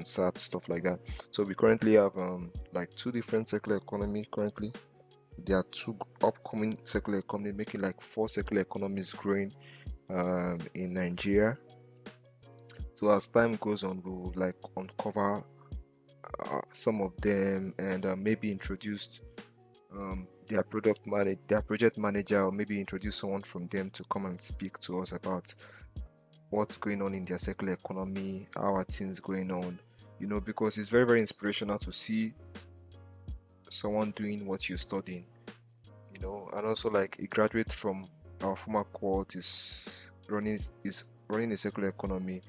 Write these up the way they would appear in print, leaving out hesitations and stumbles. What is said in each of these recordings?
on SAT, stuff like that. So we currently have like two different circular economy currently. There are two upcoming circular economy, making like four circular economies growing in Nigeria. So as time goes on, we will like uncover some of them and maybe introduce their project manager, or maybe introduce someone from them to come and speak to us about what's going on in their circular economy, how are things going on, because it's very, very inspirational to see someone doing what you're studying, and also like a graduate from our former cohort is running a circular economy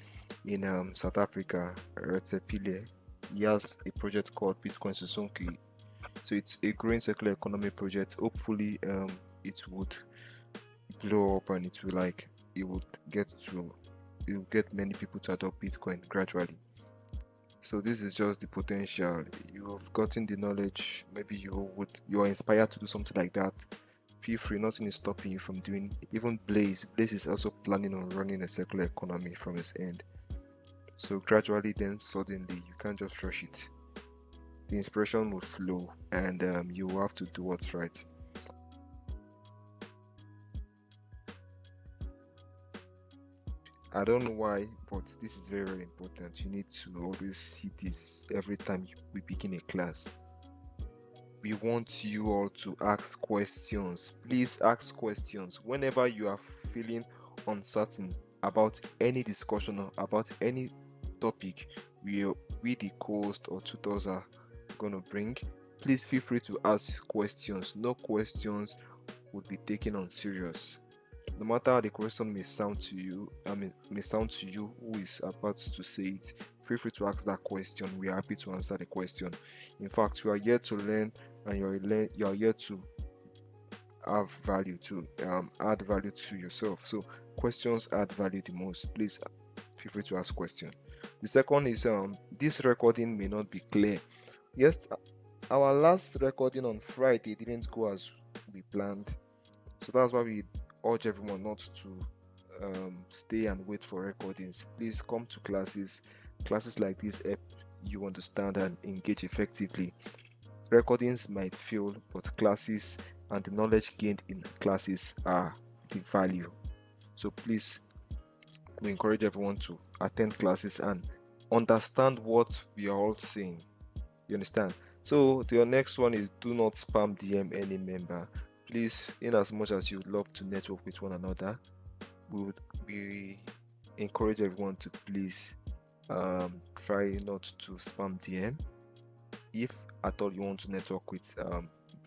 in South Africa, Retepile. He has a project called Bitcoin Susunki. So it's a growing circular economy project. Hopefully, it would blow up and it would get many people to adopt Bitcoin gradually. So this is just the potential. You've gotten the knowledge. Maybe you are inspired to do something like that. Feel free. Nothing is stopping you from doing. Even Blaise is also planning on running a circular economy from his end. So gradually, then suddenly, you can't just rush it. The inspiration will flow, and you will have to do what's right. I don't know why, but this is very, very important. You need to always see this every time we begin a class. We want you all to ask questions. Please ask questions whenever you are feeling uncertain about any discussion or about any topic we the co-host or tutors are going to bring. Please feel free to ask questions. No questions would be taken on serious. No matter how the question may sound to you, who is about to say it, feel free to ask that question. We are happy to answer the question. In fact, you are here to learn, and you are here to have value, to add value to yourself. So questions add value the most. Please feel free to ask questions. The second is this recording may not be clear. Yes, our last recording on Friday didn't go as we planned, so that's why we urge everyone not to stay and wait for recordings. Please come to classes. Classes like this help you understand and engage effectively. Recordings might fail, but classes and the knowledge gained in classes are the value. So please, we encourage everyone to attend classes and understand what we are all saying. You understand? So your next one is do not spam DM any member. Please, in as much as you'd love to network with one another, we encourage everyone to please try not to spam DM. If at all you want to network with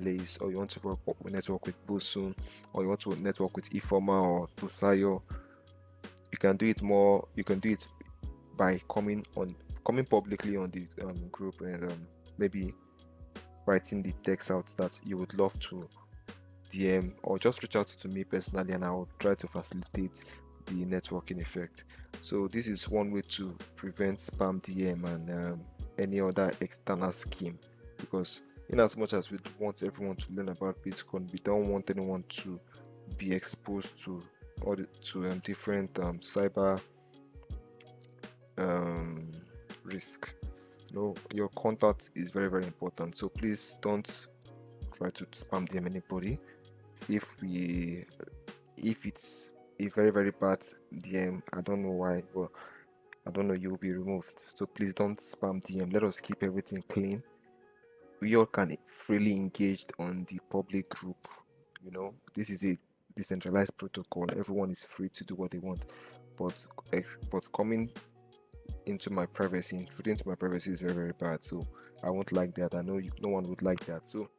Blaise, or you want to network with Bosun, or you want to network with Ifoma or Tusayo, you can do it by coming publicly on the group, and maybe writing the text out that you would love to DM, or just reach out to me personally, and I will try to facilitate the networking effect. So this is one way to prevent spam DM and any other external scheme, because in as much as we want everyone to learn about Bitcoin, we don't want anyone to be exposed to different cyber risk. Your contact is very, very important, so please don't try to spam DM anybody. If it's a very, very bad DM, I don't know why, but I don't know, you'll be removed. So please don't spam DM. Let us keep everything clean. We all can freely engage on the public group. This is a decentralized protocol. Everyone is free to do what they want, but coming into my privacy, intruding into my privacy is very, very bad. So I won't like that. I know no one would like that. So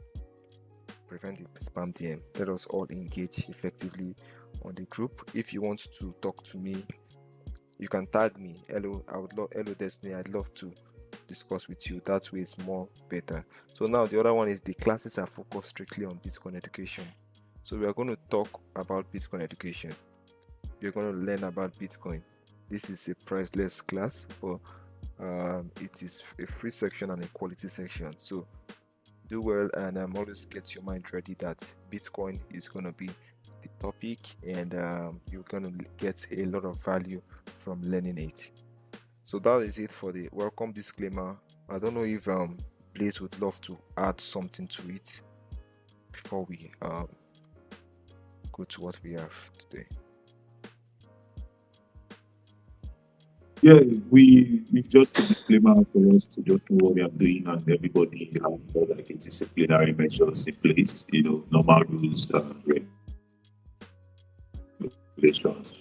prevent the spam DM. Let us all engage effectively on the group. If you want to talk to me, you can tag me. Hello Destiny. I'd love to discuss with you. That way it's more better. So now the other one is the classes are focused strictly on Bitcoin education. So we are going to talk about Bitcoin education. You're going to learn about Bitcoin. This is a priceless class, but it is a free section and a quality section. So do well, and always get your mind ready that Bitcoin is going to be the topic, and you're going to get a lot of value from learning it. So that is it for the welcome disclaimer. I don't know if Blaise would love to add something to it before we go to what we have today. Yeah, we've just a disclaimer for us to just know what we are doing, and everybody have like a disciplinary measures in place, normal rules and regulations.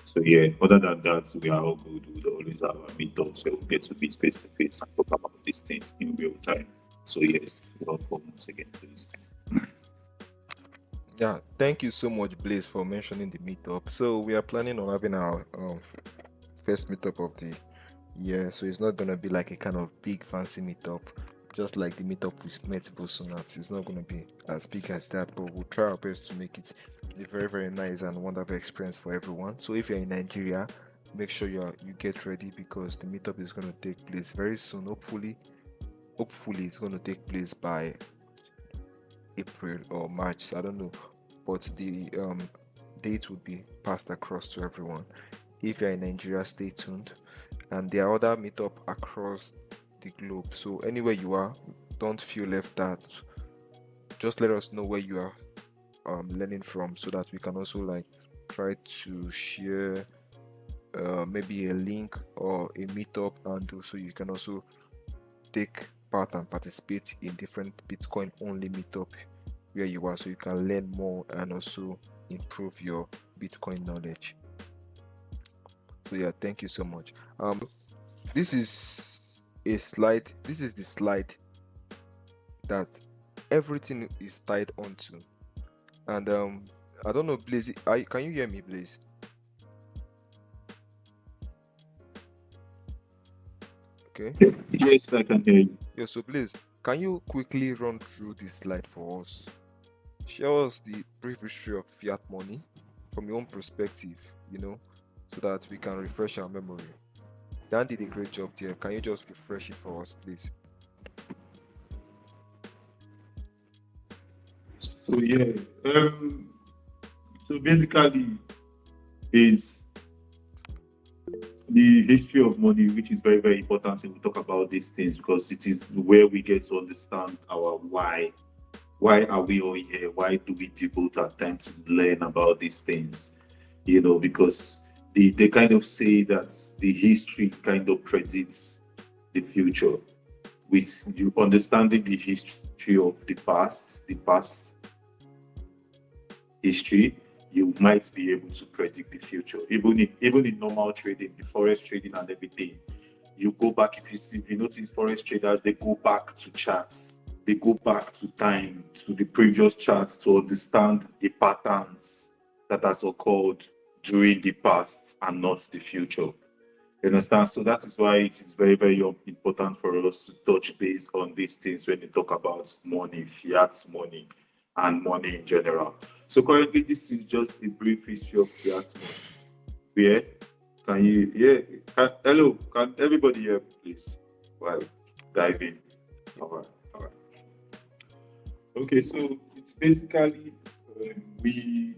So yeah, other than that, we are all good. We'll always have our meetups, so we'll get to meet face to face and talk about these things in real time. So yes, welcome once again, please. Yeah, thank you so much, Blaise, for mentioning the meetup. So we are planning on having our first meetup of the year. So it's not gonna be like a kind of big fancy meetup, just like the meetup with multiple sonats. It's not gonna be as big as that, but we'll try our best to make it a very, very nice and wonderful experience for everyone. So if you're in Nigeria, make sure you get ready because the meetup is gonna take place very soon. Hopefully it's gonna take place by April or March. I don't know, but the date would be passed across to everyone. If you're in Nigeria, stay tuned. And there are other meetup across the globe. So anywhere you are, don't feel left out. Just let us know where you are learning from, so that we can also like try to share maybe a link or a meetup, and so you can also take part and participate in different Bitcoin only meetup where you are, so you can learn more and also improve your Bitcoin knowledge. So yeah, thank you so much. This is a slide. This is the slide that everything is tied onto. And I don't know, Blaise. Can you hear me, Blaise? Okay. Yes, I can hear you. Yeah. So Blaise, can you quickly run through this slide for us? Share us the brief history of fiat money from your own perspective, so that we can refresh our memory. Dan did a great job there. Can you just refresh it for us, please? So yeah, so basically, is the history of money, which is very, very important when we talk about these things, because it is where we get to understand our why. Why are we all here? Why do we devote our time to learn about these things? Because they kind of say that the history kind of predicts the future. With you understanding the history of the past history, you might be able to predict the future. Even in normal trading, the forex trading and everything, you go back. If you notice, forex traders, they go back to charts. They go back to time, to the previous charts, to understand the patterns that has occurred during the past and not the future. You understand? So that is why it is very, very important for us to touch base on these things when we talk about money, fiat money, and money in general. So currently, this is just a brief history of fiat money. Yeah? Can you, hello, can everybody hear, please? While dive in. All right, all right. Okay, so it's basically we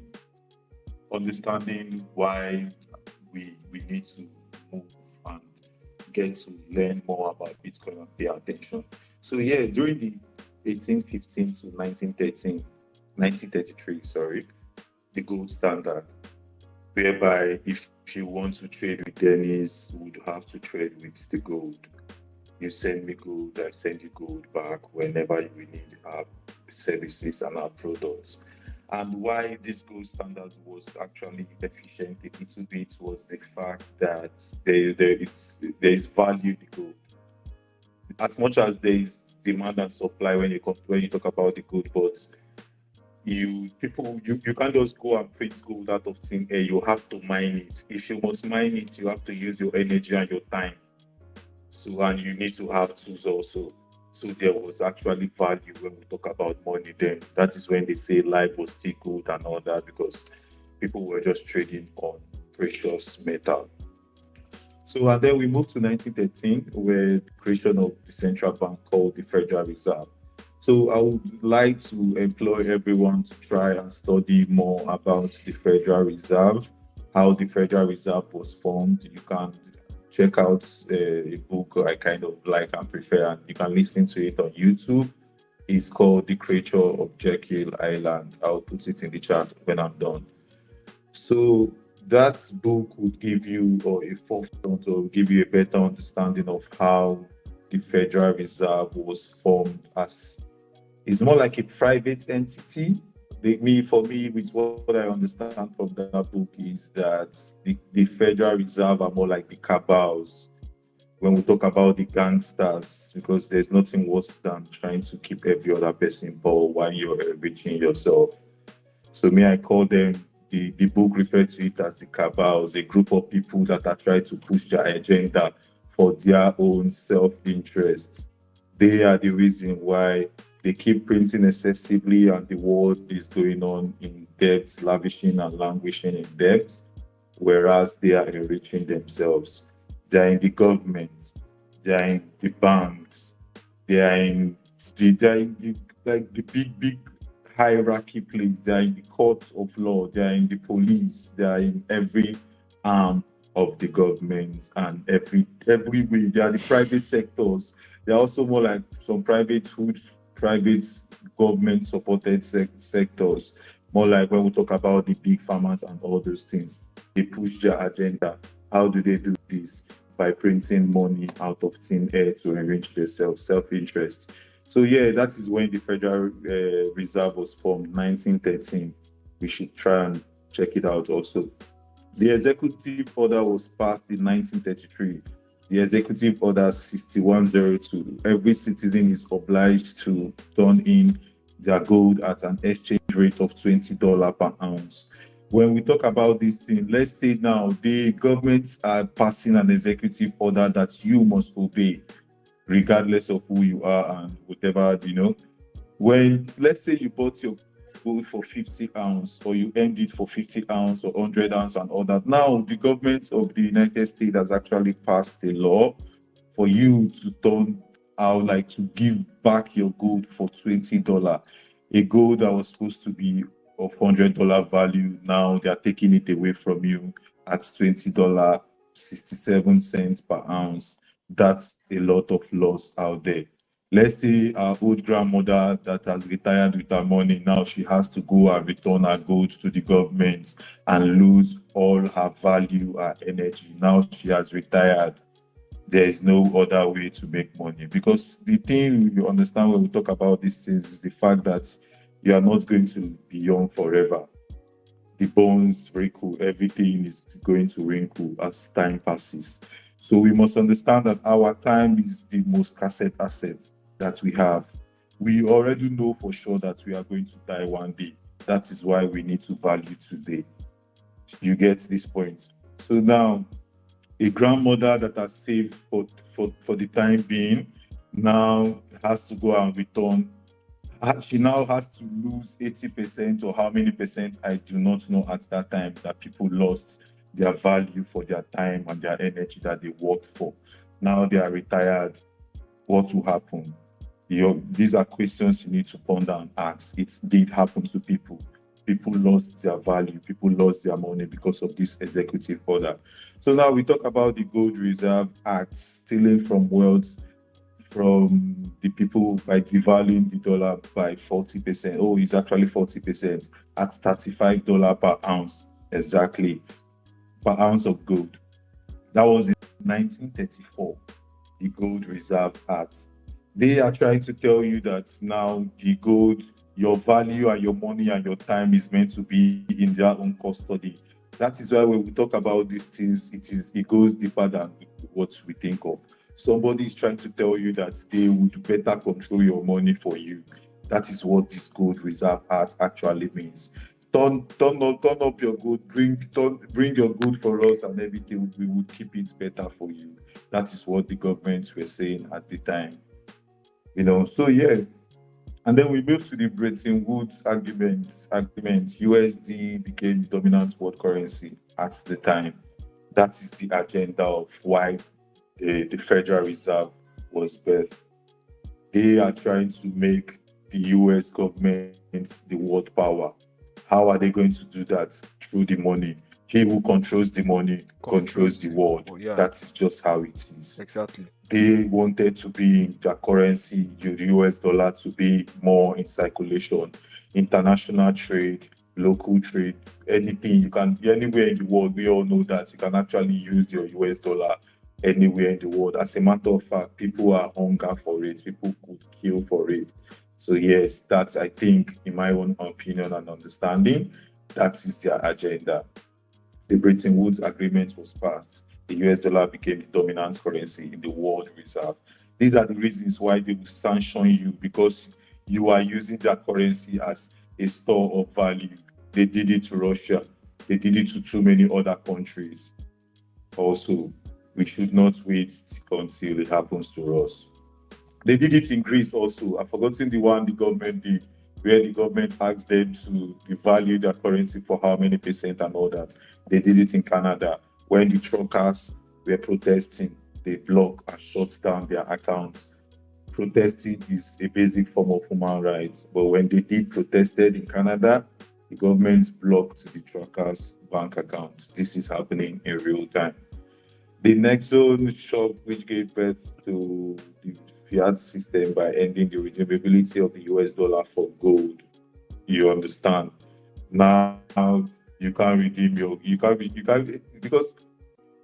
understanding why we need to move and get to learn more about Bitcoin and pay attention. So yeah, during the 1815 to 1933, sorry, the gold standard, whereby if you want to trade with Dennis, you would have to trade with the gold. You send me gold, I send you gold back whenever you need our services and our products. And why this gold standard was actually deficient a little bit was the fact that there is value in the gold. As much as there is demand and supply when you talk about the gold, but you can't just go and print gold out of thin air. You have to mine it. If you must mine it, you have to use your energy and your time. So, and you need to have tools also. So there was actually value when we talk about money then. That is when they say life was still good and all that, because people were just trading on precious metal. So and then we moved to 1913, where the creation of the central bank called the Federal Reserve. So I would like to employ everyone to try and study more about the Federal Reserve, how the Federal Reserve was formed. You can check out a book I kind of like and prefer, and you can listen to it on YouTube. It's called The Creature of Jekyll Island. I'll put it in the chat when I'm done. So that book would give you or a forefront or give you a better understanding of how the Federal Reserve was formed as it's more like a private entity. For me, with what I understand from that book is that the Federal Reserve are more like the cabals when we talk about the gangsters, because there's nothing worse than trying to keep every other person poor while you're enriching yourself. So me, I call them the book referred to it as the cabals, a group of people that are trying to push their agenda for their own self-interest. They are the reason why they keep printing excessively and the world is going on in debts, lavishing and languishing in debts, whereas they are enriching themselves. They are in the government, they are in the banks, they are in the like the big hierarchy place, they are in the courts of law, they are in the police, they are in every arm of the government and every way. They are the private sectors. They are also more like some private government supported sectors. More like when we talk about the big farmers and all those things, they push their agenda. How do they do this? By printing money out of thin air to enrich themselves, self-interest. So yeah, that is when the Federal Reserve was formed, 1913. We should try and check it out also. The executive order was passed in 1933. The executive order 6102. Every citizen is obliged to turn in their gold at an exchange rate of $20 per ounce. When we talk about this thing, let's say now the governments are passing an executive order that you must obey, regardless of who you are and whatever. When let's say you bought your gold for 50 ounce or you earned it for 50 ounce or 100 ounce and all that, now the government of the United States has actually passed a law for you to turn out, like, to give back your gold for $20. A gold that was supposed to be of $100 value, now they are taking it away from you at $20, 67 cents per ounce. That's a lot of loss out there. Let's say our old grandmother that has retired with her money, now she has to go and return her gold to the government and lose all her value, her energy. Now she has retired. There is no other way to make money, because the thing you understand when we talk about these things is the fact that you are not going to be young forever. The bones wrinkle, everything is going to wrinkle as time passes. So we must understand that our time is the most scarce asset that we have. We already know for sure that we are going to die one day. That is why we need to value today. You get this point. So now, a grandmother that has saved for the time being now has to go and return. She now has to lose 80% or how many percent, I do not know at that time, that people lost their value for their time and their energy that they worked for. Now they are retired. What will happen? These are questions you need to ponder and ask. It did happen to people. People lost their value. People lost their money because of this executive order. So now we talk about the Gold Reserve Act, stealing from wealth from the people by devaluing the dollar by 40%. Oh, it's actually 40% at $35 per ounce, exactly, per ounce of gold. That was in 1934, the Gold Reserve Act. They are trying to tell you that now the gold, your value and your money and your time is meant to be in their own custody. That is why when we talk about these things, it goes deeper than what we think of. Somebody is trying to tell you that they would better control your money for you. That is what this Gold Reserve Act actually means. Turn up your gold, bring your gold for us and everything. We would keep it better for you. That is what the governments were saying at the time. So yeah. And then we moved to the Bretton Woods agreement. USD became the dominant world currency at the time. That is the agenda of why the Federal Reserve was birthed. They are trying to make the US government the world power. How are they going to do that? Through the money. He who controls the money controls controls the the world. world. Yeah, That is just how it is. exactly. They wanted to be in their currency, the US dollar, to be more in circulation, international trade, local trade, anything you can, anywhere in the world. We all know that you can actually use your US dollar anywhere in the world. As a matter of fact, people are hunger for it, people could kill for it. So, yes, that's, I think, in my own opinion and understanding, that is their agenda. The Bretton Woods Agreement was passed. The US dollar became the dominant currency in the world reserve. These are the reasons why they will sanction you, because you are using that currency as a store of value. They did it to Russia. They did it to too many other countries. Also, we should not wait until it happens to us. They did it in Greece also. I've forgotten the one the government did, where the government asked them to devalue their currency for how many percent and all that. They did it in Canada when the truckers were protesting. They blocked and shut down their accounts. Protesting is a basic form of human rights, but when they did protested in Canada, the government blocked the truckers' bank accounts. This is happening in real time. The Nexon shock, which gave birth to the fiat system by ending the redeemability of the US dollar for gold. You understand? Now you can't redeem you can't because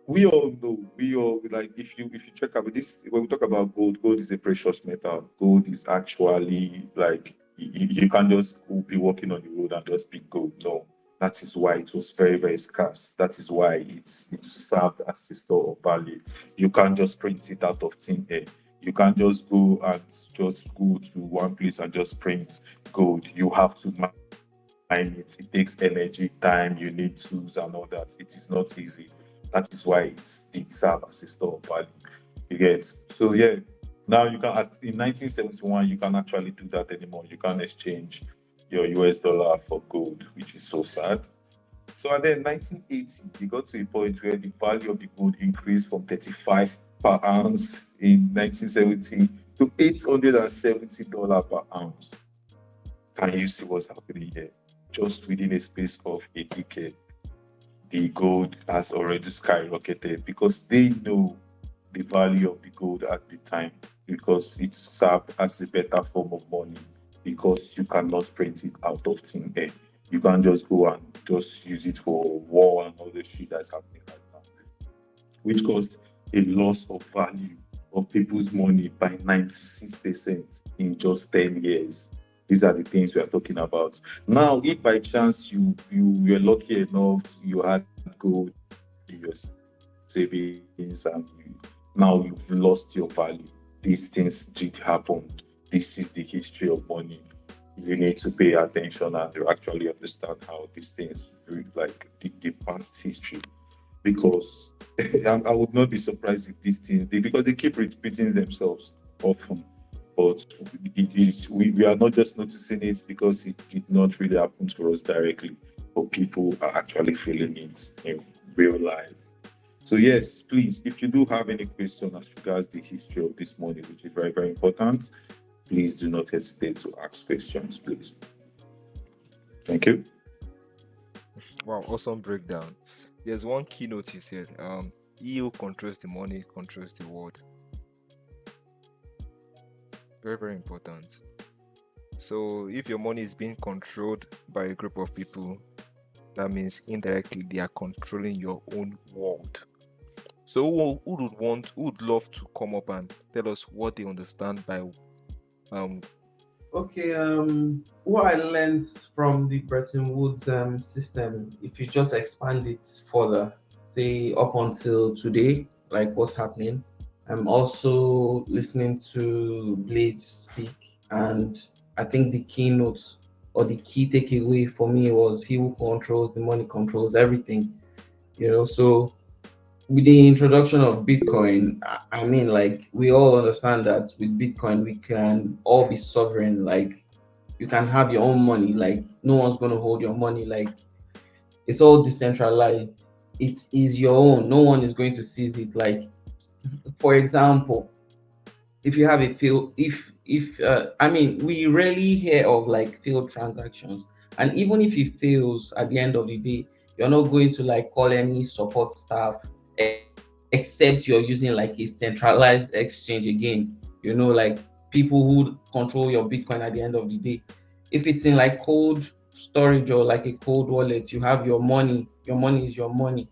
we all know, we all like, if you check out this, when we talk about gold, gold is a precious metal. Gold is actually like, you can't just be walking on the road and just pick gold. No, that is why it was very, very scarce. That is why it served as a store of value. You can't just print it out of thin air. You can't just go and just go to one place and just print gold. You have to mine it. It takes energy, time, you need tools and all that. It is not easy. That is why it serves as a store of value. You get? So yeah. Now you can, in 1971 you can actually do that anymore. You can't exchange your US dollar for gold, which is so sad. So and then 1980, we got to a point where the value of the gold increased from 35 per ounce in 1970 to $870 per ounce. Can you see what's happening here? Just within a space of a decade, the gold has already skyrocketed because they know the value of the gold at the time, because it served as a better form of money, because you cannot print it out of thin air. You can't just go and just use it for war and all the shit that's happening right now, which caused a loss of value of people's money by 96% in just 10 years. These are the things we are talking about. Now, if by chance you were lucky enough, you had gold in your savings and now you've lost your value, these things did happen. This is the history of money. You need to pay attention and to actually understand how these things, like the past history, because I would not be surprised if these things, because they keep repeating themselves often. But we are not just noticing it because it did not really happen to us directly, but people are actually feeling it in real life. So yes, please, if you do have any question as regards the history of this money, which is very, very important, please do not hesitate to ask questions, please. Thank you. Wow, awesome breakdown. There's one keynote you said. EU controls the money, controls the world. Very, very important. So if your money is being controlled by a group of people, that means indirectly they are controlling your own world. So who would love to come up and tell us what they understand by um Okay, what I learned from the Bretton Woods system, if you just expand it further, say up until today, like what's happening, I'm also listening to Blaise speak, and I think the keynote or the key takeaway for me was he who controls the money controls everything. So with the introduction of Bitcoin, I mean, like we all understand that with Bitcoin we can all be sovereign. Like you can have your own money. Like no one's gonna hold your money. Like it's all decentralized. It is your own. No one is going to seize it. Like for example, if you have a fail, if I mean, we rarely hear of like failed transactions, and even if it fails at the end of the day, You're not going to like call any support staff, except you're using like a centralized exchange again. Like people who control your Bitcoin at the end of the day. If it's in like cold storage or like a cold wallet, you have your money. Your money is your money.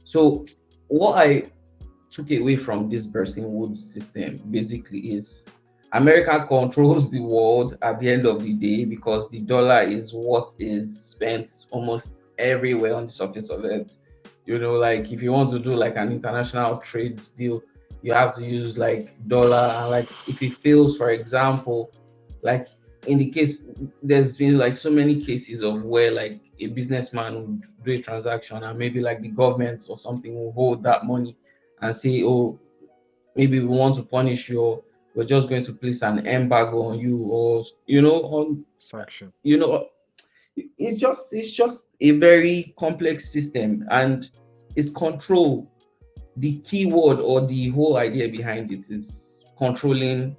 So what I took away from this Bretton Woods system basically is America controls the world at the end of the day, because the dollar is what is spent almost everywhere on the surface of it. Like if you want to do like an international trade deal, you have to use like dollar. And like if it fails, for example, like in the case, there's been like so many cases of where like a businessman would do a transaction, and maybe like the government or something will hold that money and say, oh, maybe we want to punish you, or we're just going to place an embargo on you, or on Sanction. you know it's just a very complex system, and it's control. The key word or the whole idea behind it is controlling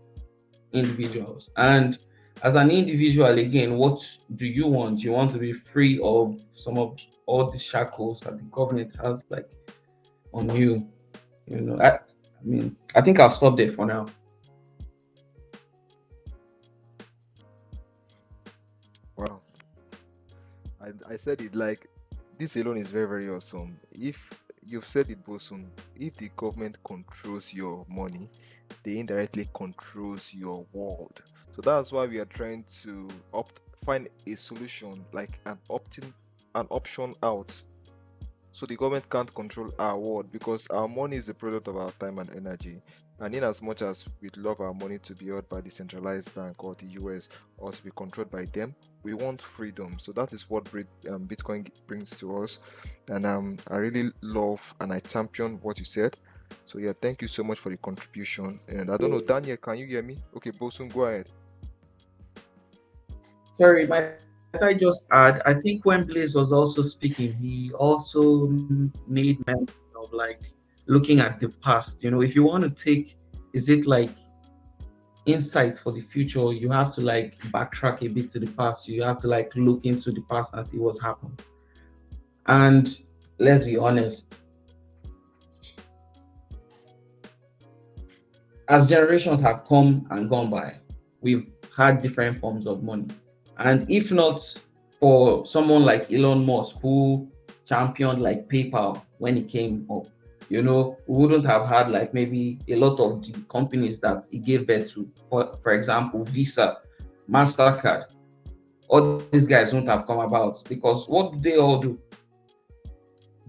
individuals. And as an individual, again, what do you want? You want to be free of some of all the shackles that the government has like on you. I mean, I think I'll stop there for now. Wow. I said it like this alone is very, very awesome. If you've said it, Bosun, if the government controls your money, they indirectly controls your world. So that's why we are trying to find a solution, like an option out. So the government can't control our world, because our money is a product of our time and energy. And in as much as we'd love our money to be held by the centralized bank or the US, or to be controlled by them, we want freedom. So that is what Bitcoin brings to us. And I really love and I champion what you said. So yeah, thank you so much for the contribution. And I don't know, Daniel, can you hear me? Okay, Bosun, go ahead. Sorry, might I just add? I think when Blaise was also speaking, he also made mention of like looking at the past. If you want to take, is it like insight for the future, you have to like backtrack a bit to the past. You have to like look into the past and see what's happened. And let's be honest, as generations have come and gone by, we've had different forms of money. And if not for someone like Elon Musk, who championed like PayPal when it came up, we wouldn't have had like maybe a lot of the companies that it gave birth to. For example, Visa, MasterCard, all these guys won't have come about, because what do they all do?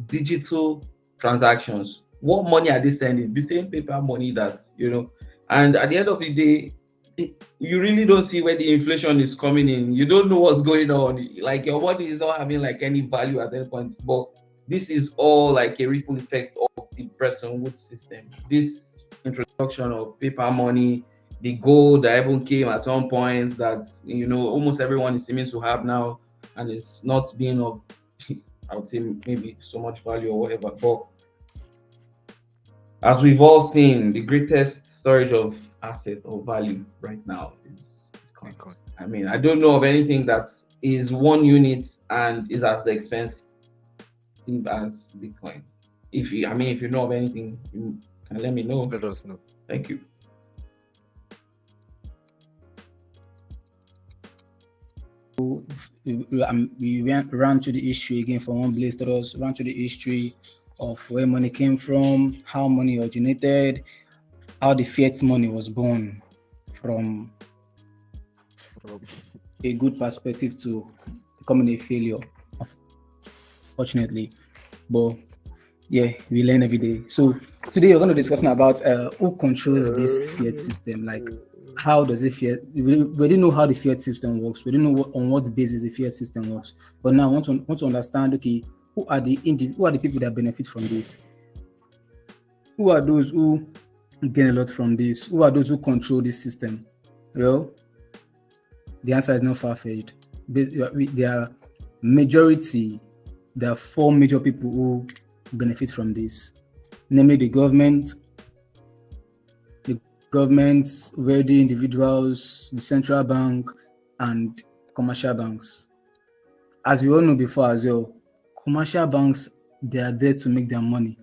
Digital transactions. What money are they sending? The same paper money and at the end of the day, you really don't see where the inflation is coming in. You don't know what's going on. Like your money is not having like any value at that point. But this is all like a ripple effect of the Bretton Woods system. This introduction of paper money, the gold that even came at some points that almost everyone is seeming to have now, and it's not being of I would say maybe so much value or whatever. But as we've all seen, the greatest storage of asset or value right now is Bitcoin. Bitcoin. I mean, I don't know of anything that is 1 unit and is as expensive as Bitcoin. If you know of anything, you can let me know. Let us know. Thank you. Ran through the history again from one Blaise to us, ran through the history of where money came from, how money originated, how the fiat money was born from a good perspective to becoming a failure, unfortunately. But yeah, we learn every day. So today we're going to discuss about who controls this fiat system. Like, how does it fiat? We didn't know how the fiat system works. We didn't know on what basis the fiat system works. But now I want to understand. Okay, who are the people that benefit from this? Who are those who gain a lot from this? Who are those who control this system? Well, the answer is not far-fetched. There are four major people who benefit from this, namely the governments, wealthy individuals, the central bank, and commercial banks. As we all know before as well, commercial banks, they are there to make their money.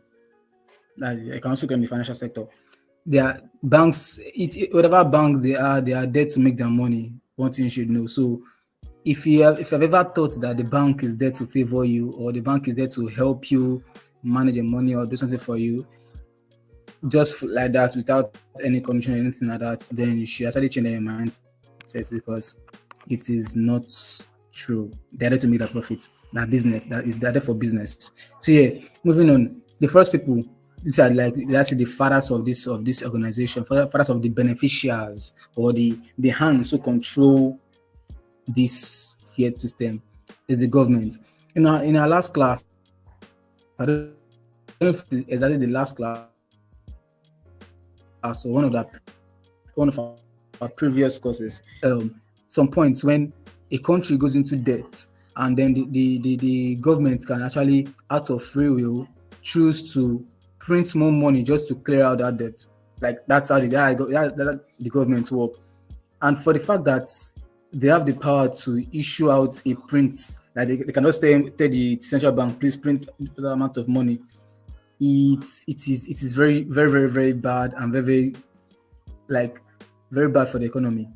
I can also claim the financial sector. They are banks, whatever bank they are there to make their money. One thing you should know. So if you've ever thought that the bank is there to favor you, or the bank is there to help you manage your money or do something for you, just like that without any commission or anything like that, then you should actually change your mindset, because it is not true. They're there to make that profit, that business, that is they're there for business. So yeah, moving on. The first people, these are like, let's say, the fathers of this organization, fathers of the beneficiaries, or the hands who control this fiat system, is the government. In our last class, I don't know if it's exactly the last class or one of our previous courses, some points when a country goes into debt, and then the government can actually, out of free will, choose to print more money just to clear out that debt. Like, that's how the government work. And for the fact that they have the power to issue out a print, like they cannot tell the central bank, please print that amount of money. It is very, very, very, very bad, and very, very, like, very bad for the economy.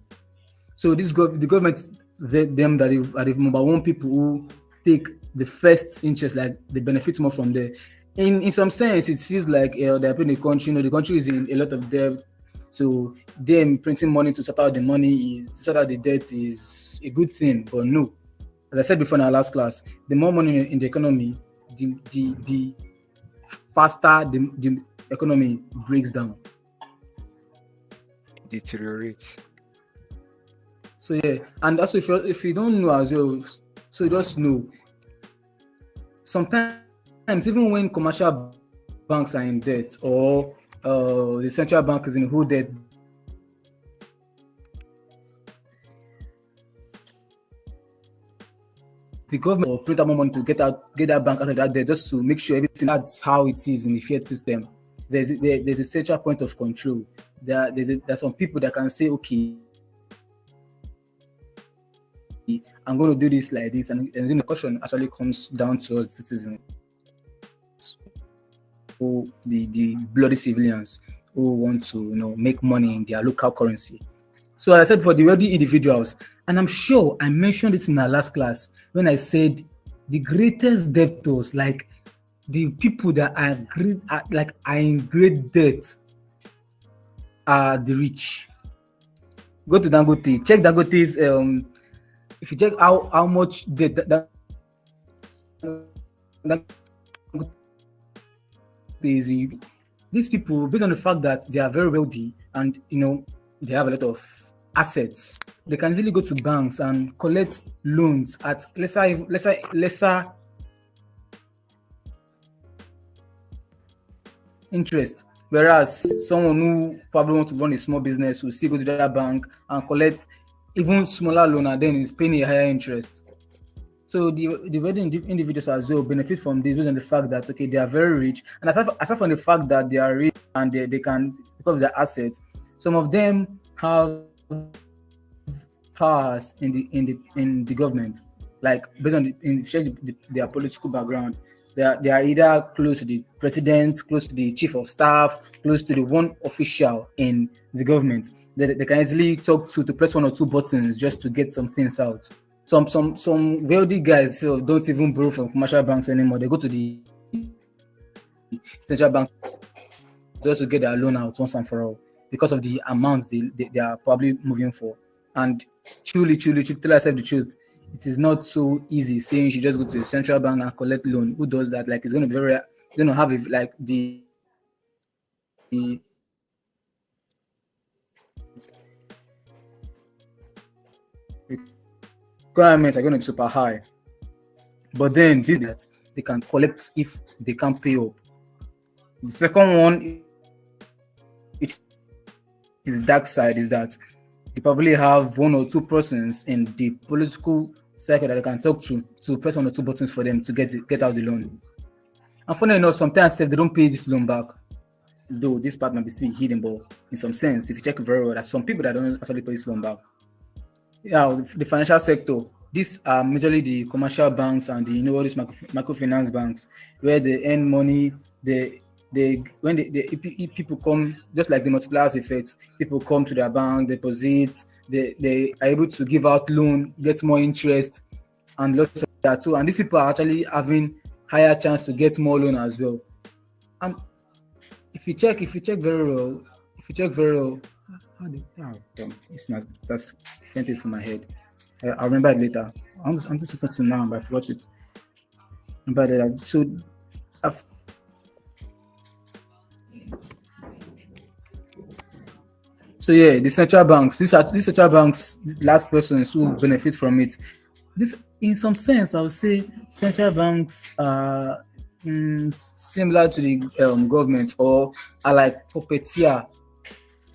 So the government, them that are the number one people who take the first interest, like they benefit more from there. In some sense, it feels like they're paying the country. The country is in a lot of debt, so them printing money to sort out the debt is a good thing. But no, as I said before in our last class, the more money in the economy, the faster the economy breaks down. Deteriorate. So yeah, and also if you don't know as well, so just know, sometimes even when commercial banks are in debt, or the central bank is in whole debt, the government will print out more money to get that bank out of that debt, just to make sure everything. That's how it is in the fiat system. There's a central point of control. There's some people that can say, okay, I'm going to do this like this, and then the caution actually comes down to us citizens, who the bloody civilians who want to make money in their local currency. So as I said, for the wealthy individuals, and I'm sure I mentioned this in our last class when I said the greatest debtors, like the people that are in great debt, are the rich. Go to Dangote, check Dangote's if you check how much debt that is in, these people, based on the fact that they are very wealthy and they have a lot of assets, they can easily go to banks and collect loans at lesser interest. Whereas someone who probably want to run a small business will still go to that bank and collect even smaller loan, and then is paying a higher interest. So the wealthy individuals as well benefit from this, based on the fact that, okay, they are very rich, and aside from the fact that they are rich and they can, because of their assets, some of them have powers in the government, like based on their political background. They are either close to the president, close to the chief of staff, close to the one official in the government. They can easily talk to press one or two buttons just to get some things out. Some wealthy guys don't even borrow from commercial banks anymore. They go to the central bank just to get their loan out once and for all, because of the amounts they are probably moving for. And truly, tell yourself the truth, it is not so easy saying you should just go to the central bank and collect loan. Who does that? Like, it's going to be going to have the requirements are going to be super high. But then this that they can collect if they can't pay up. The second one, which is the dark side, is that you probably have one or two persons in the political circle that they can talk to press one or two buttons for them to get out the loan. And funny enough, sometimes if they don't pay this loan back, though this part might be still hidden, but in some sense, if you check very well, there's some people that don't actually pay this loan back. Yeah, the financial sector, These are majorly the commercial banks and the all these microfinance banks where they earn money. They when if people come, just like the multipliers effect, people come to their bank, deposit, they are able to give out loan, get more interest, and lots of that too. And these people are actually having higher chance to get more loan as well. Um, if you check very well, if you check very well, it's not that's fainted from my head. I'll remember it later. I'm just talking now, but I forgot it. But I've, so yeah, the central banks. These central banks, last persons who benefit from it. This, in some sense, I would say central banks are similar to the government, or are like puppeteer,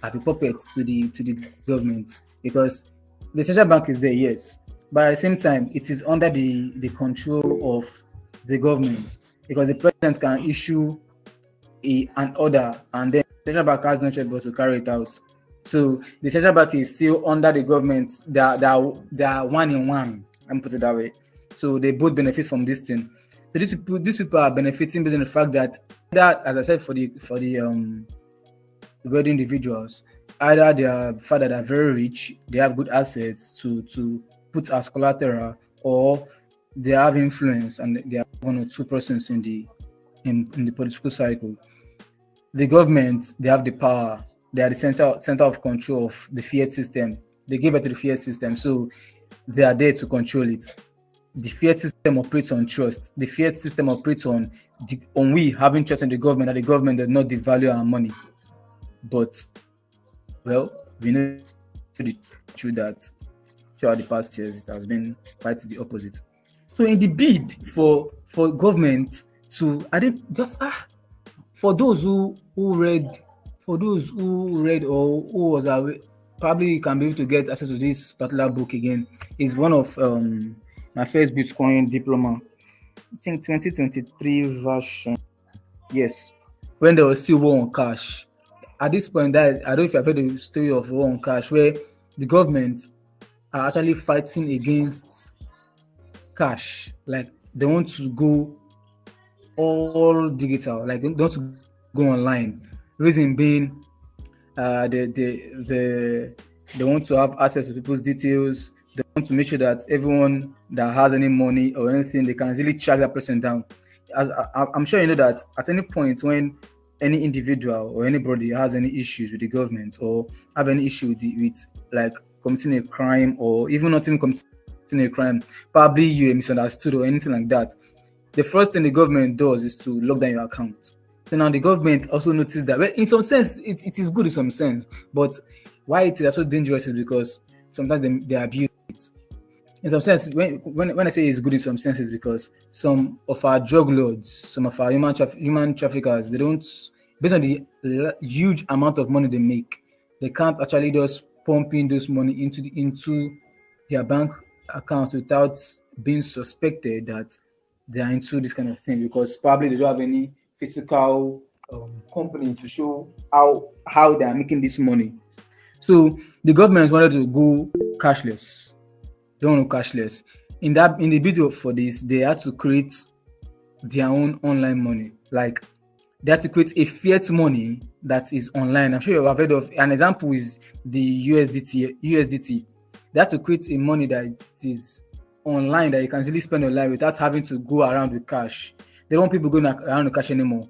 are the puppets to the government, because the central bank is there, yes, but at the same time, it is under the control of the government, because the president can issue an order, and then the central bank has no choice but to carry it out. So the central bank is still under the government. They are one in one. Let me put it that way. So they both benefit from this thing. So these people are benefiting based on the fact that, as I said, for the wealthy individuals, either they are father that are very rich, they have good assets to put as collateral, or they have influence and they are one or two persons in the political cycle. The government, they have the power. They are the center of control of the fiat system. They give it to the fiat system, so they are there to control it. The fiat system operates on trust. The fiat system operates on we having trust in the government, that the government does not devalue our money. But, well, we know the truth that throughout the past years it has been quite the opposite. So in the bid for government to, I think, just for those who read, or who was aware, probably can be able to get access to this particular book again. Is one of my first Bitcoin Diploma, I think 2023 version. Yes, when there was still war on cash. At this point, that I don't know if you've heard the story of war on cash, where the government are actually fighting against cash. Like, they want to go all digital, like they want to go online. Reason being, they want to have access to people's details. They want to make sure that everyone that has any money or anything, they can easily track that person down. As I'm sure you know that at any point when any individual or anybody has any issues with the government, or have any issue with like committing a crime, or even not even committing a crime, probably you are misunderstood or anything like that, the first thing the government does is to lock down your account. So now the government also noticed that, well, in some sense, it is good in some sense, but why it is also dangerous is because sometimes they abuse it. In some sense, when I say it's good in some senses, because some of our drug lords, some of our human traffickers, they don't, based on the huge amount of money they make, they can't actually just pump in those money into their bank account without being suspected that they are into this kind of thing, because probably they don't have any physical company to show how they are making this money. So the government wanted to go cashless. They want to go cashless. In the video for this, they had to create their own online money. Like, they have to create a fiat money that is online. I'm sure you have heard of an example is the USDT. They have to create a money that is online, that you can easily spend online without having to go around with cash. They don't want people going around with cash anymore.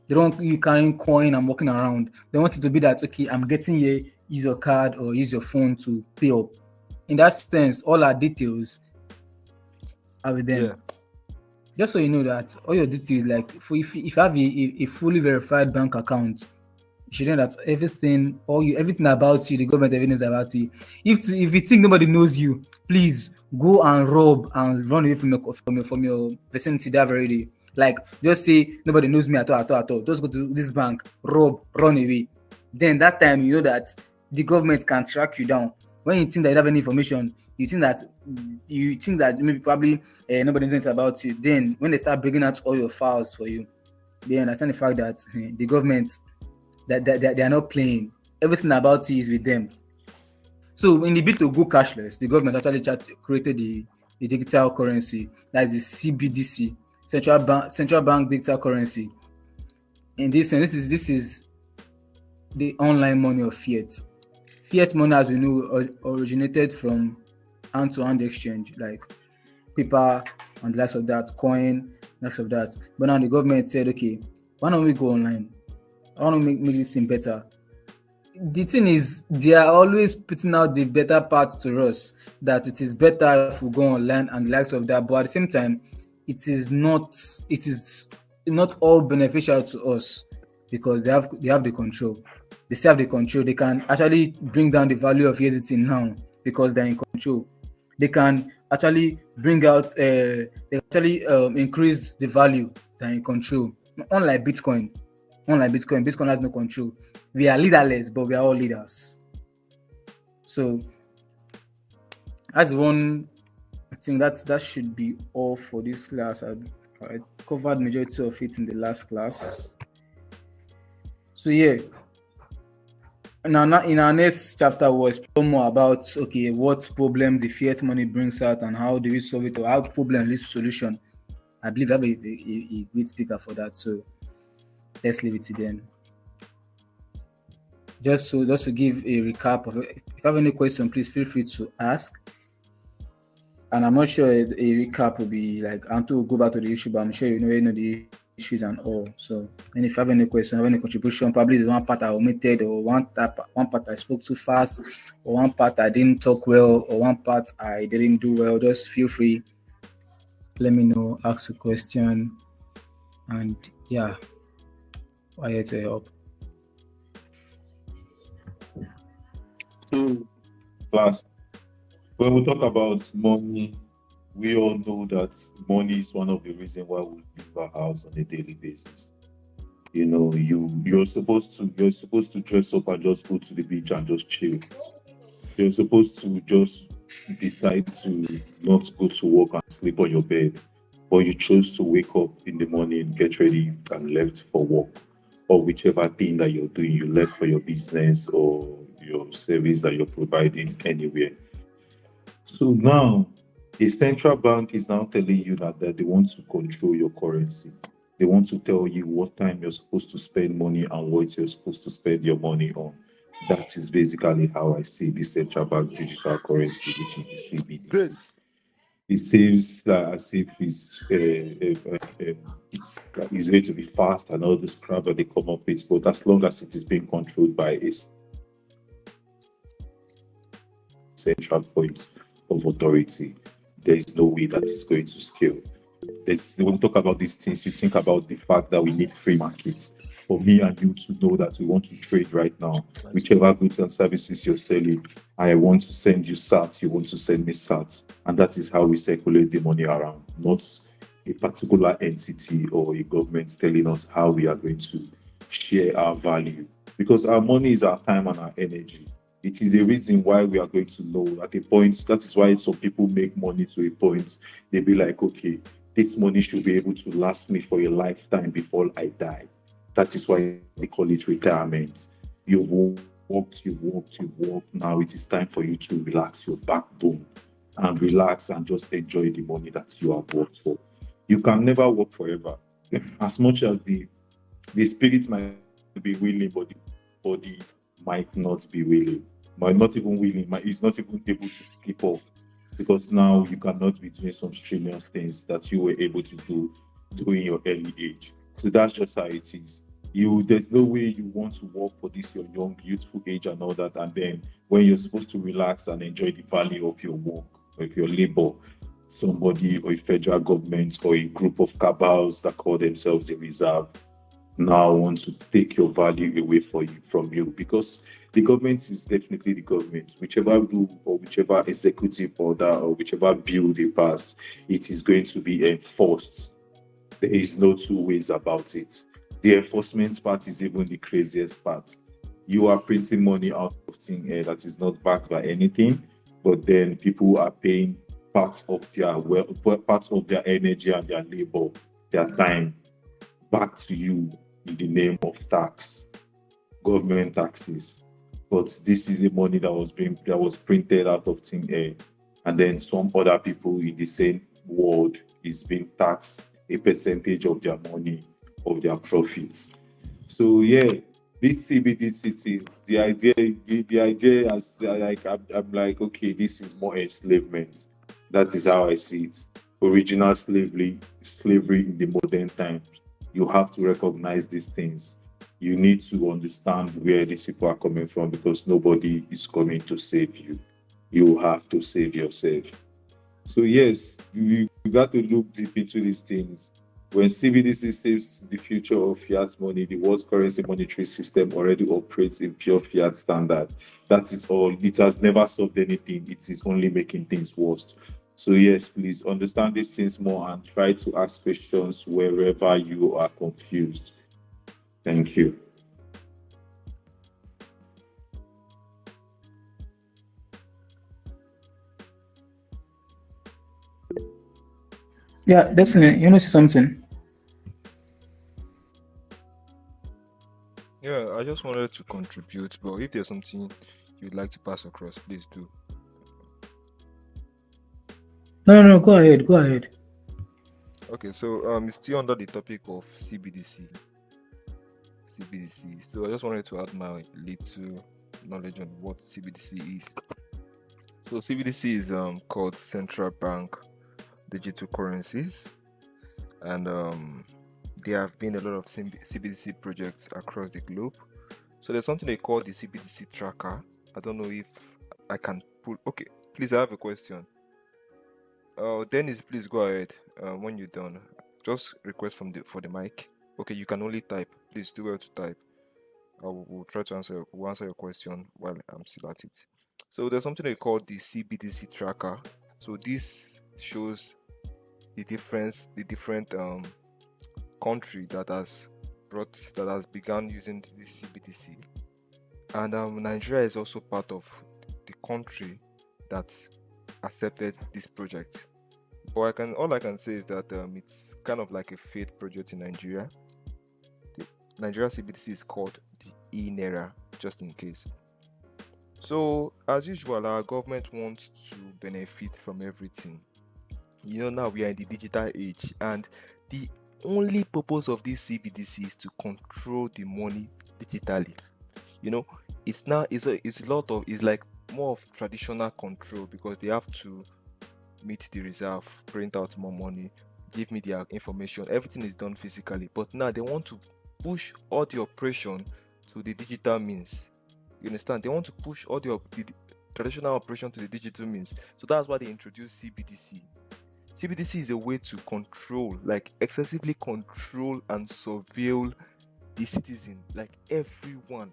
They don't want you carrying coin and walking around. They want it to be that, okay, I'm getting here, use your card or use your phone to pay up. In that sense, all our details are with them. Yeah. Just so you know that all your details, like if you have a fully verified bank account, you should know that everything about you, the government evidence about you. If you think nobody knows you, please go and rob and run away from your vicinity that very day. Like, just say nobody knows me at all. Just go to this bank, rob, run away. Then that time you know that the government can track you down. When you think that you have any information, you think that maybe probably nobody knows about you. Then when they start bringing out all your files for you, they understand the fact that the government, that they are not playing. Everything about you is with them. So in the bid to go cashless, the government actually created the digital currency, that's the CBDC, central bank digital currency. In this sense, this is the online money of fiat. Fiat money, as we know, originated from hand-to-hand exchange, like paper and less of that, coin, less of that. But now the government said, okay, why don't we go online? I want to make this thing better. The thing is, they are always putting out the better part to us, that it is better if we go online and the likes of that. But at the same time, it is not all beneficial to us, because they have the control. They still have the control. They can actually bring down the value of editing now because they're in control. They can actually bring out, they actually increase the value. They're in control. Unlike Bitcoin, Bitcoin has no control. We are leaderless, but we are all leaders. So that's one thing. That should be all for this class. I covered majority of it in the last class. So yeah. Now, in our next chapter, we'll explore more about what problem the fiat money brings out and how do we solve it, or how problem leads to solution. I believe I have a great speaker for that. So let's leave it to then. Just to give a recap of it. If you have any question, please feel free to ask. And I'm not sure a recap will be like, I'm to go back to the issue, but I'm sure you know the issues and all. So, and if you have any question, have any contribution, probably the one part I omitted, or one part I spoke too fast, or one part I didn't talk well, or one part I didn't do well, just feel free. Let me know, ask a question, and yeah, I'm here to help. So, class, when we talk about money, we all know that money is one of the reasons why we leave our house on a daily basis. You know, you're supposed to dress up and just go to the beach and just chill. You're supposed to just decide to not go to work and sleep on your bed, but you chose to wake up in the morning, get ready, and left for work, or whichever thing that you're doing, you left for your business or your service that you're providing anywhere. So now, the central bank is now telling you that they want to control your currency. They want to tell you what time you're supposed to spend money and what you're supposed to spend your money on. That is basically how I see the central bank digital currency, which is the CBDC. Great. It seems as if it's going to be fast and all this crap that they come up with, but as long as it is being controlled by a central point of authority, there is no way that it's going to scale. When we talk about these things, you think about the fact that we need free markets for me and you to know that we want to trade right now. Whichever goods and services you're selling, I want to send you SAT, you want to send me SAT. And that is how we circulate the money around, not a particular entity or a government telling us how we are going to share our value. Because our money is our time and our energy. It is a reason why we are going to know at a point. That is why some people make money to a point. They be like, okay, this money should be able to last me for a lifetime before I die. That is why they call it retirement. You've worked. Now it is time for you to relax your backbone and relax and just enjoy the money that you have worked for. You can never work forever. As much as the spirit might be willing, but the body might not be willing. Might not even willing, is not even able to keep up. Because now you cannot be doing some strenuous things that you were able to do during your early age. So that's just how it is. There's no way you want to work for this your young, youthful age and all that, and then when you're supposed to relax and enjoy the value of your work or of your labor, somebody or a federal government or a group of cabals that call themselves the reserve now want to take your value away from you, because the government is definitely the government. Whichever rule or whichever executive order or whichever bill they pass, it is going to be enforced. There is no two ways about it. The enforcement part is even the craziest part. You are printing money out of thin air that is not backed by anything, but then people are paying parts of their energy and their labor, their time back to you in the name of tax, government taxes. but this is the money that was printed out of thin air, and then some other people in the same world is being taxed a percentage of their money, of their profits. So yeah, this CBDC things, the idea as like I'm like, okay, this is more enslavement. That is how I see it. Original slavery in the modern times. You have to recognize these things. You need to understand where these people are coming from, because nobody is coming to save you. You have to save yourself. So yes, you got to look deep into these things. When CBDC saves the future of fiat money, the world's currency monetary system already operates in pure fiat standard. That is all. It has never solved anything. It is only making things worse. So yes, please understand these things more and try to ask questions wherever you are confused. Thank you. Yeah, definitely. You know, see something. Yeah, I just wanted to contribute, but if there's something you'd like to pass across, please do. No, no, no. Go ahead. Go ahead. Okay, so it's still under the topic of CBDC. CBDC. So I just wanted to add my little knowledge on what CBDC is. So CBDC is called Central Bank Digital Currencies, and there have been a lot of CBDC projects across the globe. So there's something they call the CBDC tracker. I don't know if I can pull. Okay, please, I have a question. Dennis, please go ahead. When you're done, just request for the mic. Okay, you can only type. Please do well to type. Will try to answer your question while I'm still at it. So there's something they call the CBDC tracker. So this shows the different country that has begun using the CBDC, and Nigeria is also part of the country that accepted this project. But all I can say is that it's kind of like a faith project in Nigeria. The Nigeria CBDC is called the e-Naira, just in case. So as usual, our government wants to benefit from everything. Now we are in the digital age, and the only purpose of this CBDC is to control the money digitally. It's like more of traditional control, because they have to meet the reserve, print out more money, give me their information. Everything is done physically, but now they want to push all the operation to the digital means. You understand? They want to push all the traditional operation to the digital means. So that's why they introduced CBDC. CBDC is a way to control, like excessively control and surveil the citizen, like everyone,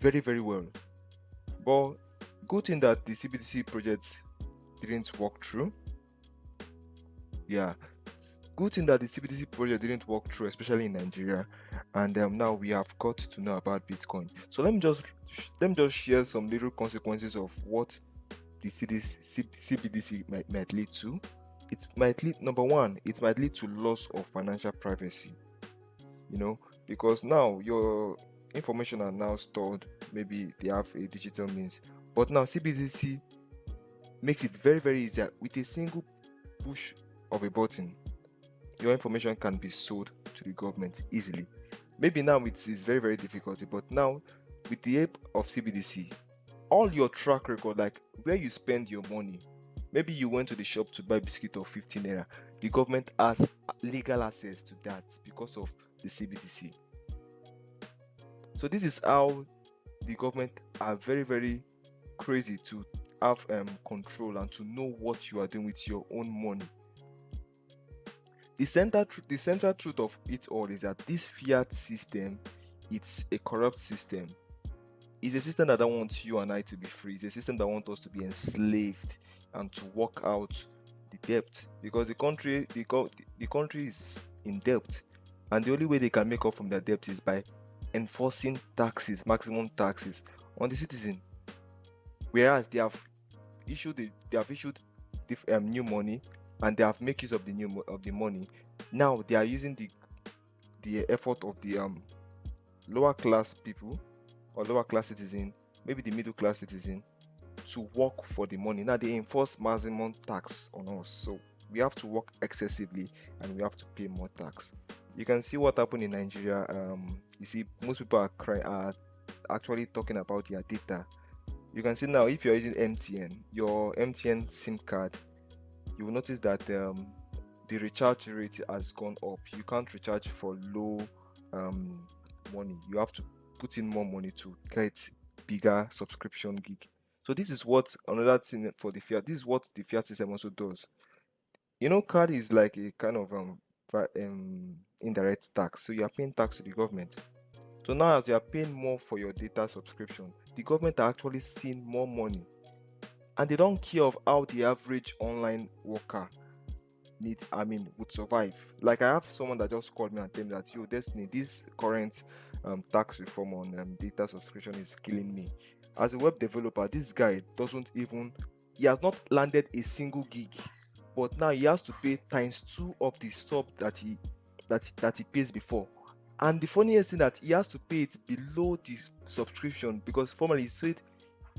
very, very well. But good thing that the CBDC project didn't walk through. Yeah, good thing that the CBDC project didn't walk through, especially in Nigeria. And now we have got to know about Bitcoin. So let me just share some little consequences of what the CBDC might lead to. It might lead, number one, it might lead to loss of financial privacy. Because now your information are now stored. Maybe they have a digital means, but now CBDC makes it very, very easy. With a single push of a button, your information can be sold to the government easily. Maybe now it is very, very difficult, but now with the help of CBDC, all your track record, like where you spend your money, maybe you went to the shop to buy biscuit of 15 naira, the government has legal access to that because of the CBDC. So this is how the government are very, very crazy to have control and to know what you are doing with your own money. The central truth of it all is that this fiat system, it's a corrupt system. It's a system that don't want you and I to be free. It's a system that wants us to be enslaved and to work out the debt, because the country is in debt, and the only way they can make up from their debt is by enforcing taxes, maximum taxes on the citizen. Whereas they have issued new money, and they have made use of the money. Now they are using the effort of the lower class people, or lower class citizen, maybe the middle class citizen, to work for the money. Now they enforce maximum tax on us, so we have to work excessively and we have to pay more tax. You can see what happened in Nigeria. You see, most people are actually talking about their data. You can see now, if you're using MTN, your MTN SIM card, you will notice that the recharge rate has gone up. You can't recharge for low money. You have to put in more money to get bigger subscription gig. So this is what another thing for the fiat. This is what the fiat system also does. Card is like a kind of indirect tax. So you are paying tax to the government. So now, as you are paying more for your data subscription, the government are actually seeing more money, and they don't care of how the average online worker would survive. Like, I have someone that just called me and told me that, yo, Destiny, this current tax reform on data subscription is killing me. As a web developer, this guy doesn't even he has not landed a single gig, but now he has to pay times two of the sub that he pays before. And the funniest thing, that he has to pay it below the subscription, because formerly he said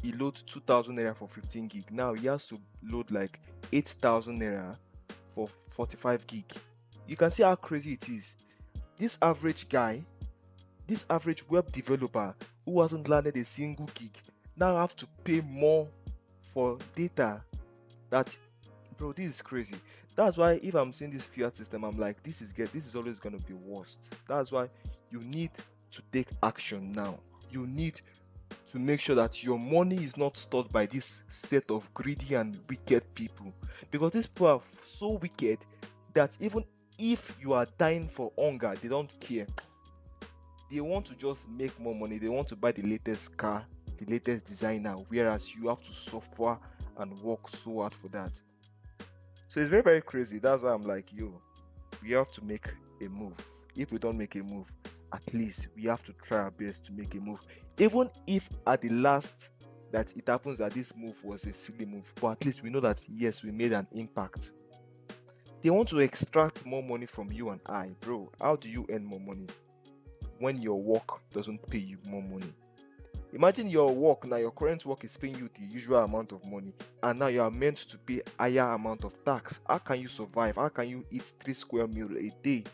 he load 2,000 naira for 15 gig. Now he has to load like 8,000 naira for 45 gig. You can see how crazy it is. This average guy, this average web developer who hasn't landed a single gig, now have to pay more for data. That, bro, this is crazy. That's why if I'm seeing this fiat system, I'm like, this is always gonna be worst. That's why you need to take action now. You need to make sure that your money is not stored by this set of greedy and wicked people, because these people are so wicked that even if you are dying for hunger, they don't care. They want to just make more money. They want to buy the latest car, the latest designer, whereas you have to suffer and work so hard for that. So it's very, very crazy. That's why I'm like, yo, we have to make a move. If we don't make a move, at least we have to try our best to make a move. Even if at the last that it happens that this move was a silly move, but at least we know that yes, we made an impact. They want to extract more money from you and I, bro. How do you earn more money when your work doesn't pay you more money? Imagine your work now, your current work is paying you the usual amount of money, and now you are meant to pay higher amount of tax. How can you survive? How can you eat 3 square meal a day?